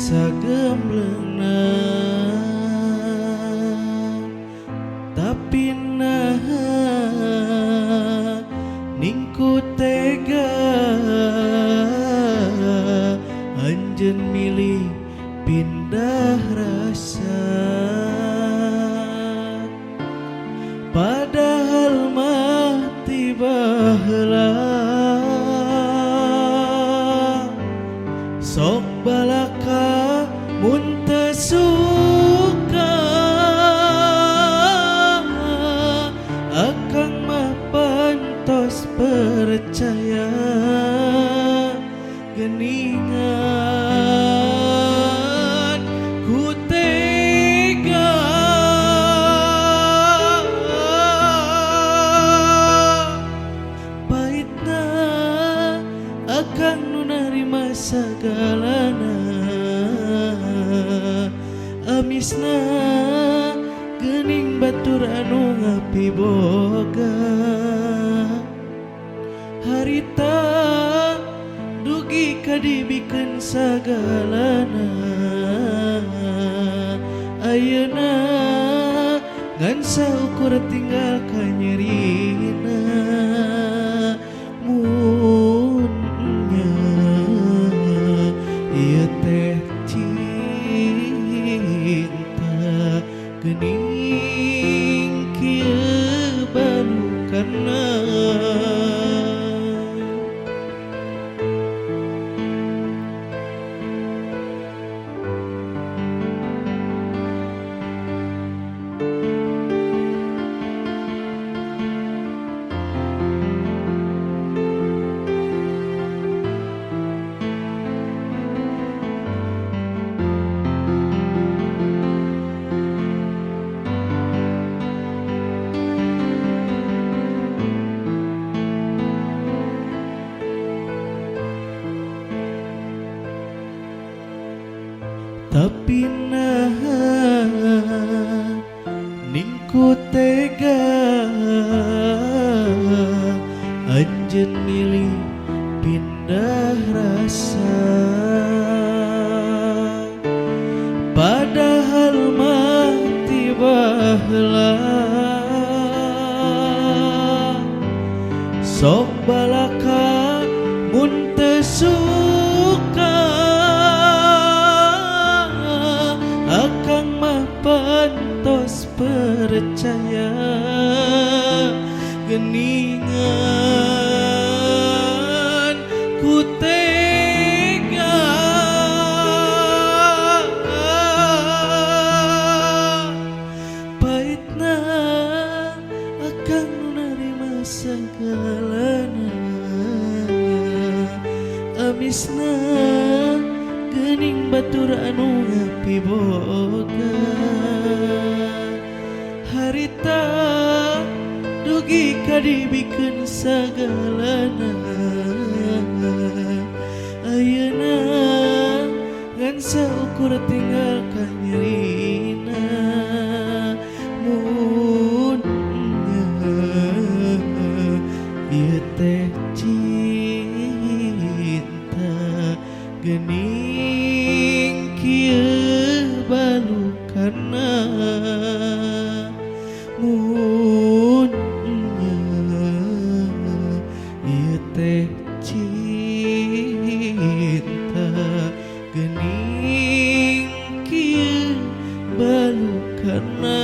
sagemblengna tapi nah ningku tega anjeun milih pindah rasa padahal mati baheula sok balaka mun teu suka akang mah pantos percaya geningan ku tega pahitna akang nu narima sagalana amisna geuning batur anu ngapi boga harita dugi kadibikeun sagalana ayeuna ngan saukur tinggal kanyerina mun nya ieu teh cinta geuning kieu balukanna tapi nah ningku tega anjeun milih pindah rasa padahal mati baheula sok balaka mun teu suka akang mah pantos percaya geningan ku tega pahitna akang nu narima sagalana amisna geuning batur anu ngapi boga harita dugi kadibikeun sagalana ayeuna ngan saukur tinggal kanyerina mun nya ieu teh cinta geuning kieu balukanna mun nya ieu teh cinta geuning kieu balukanna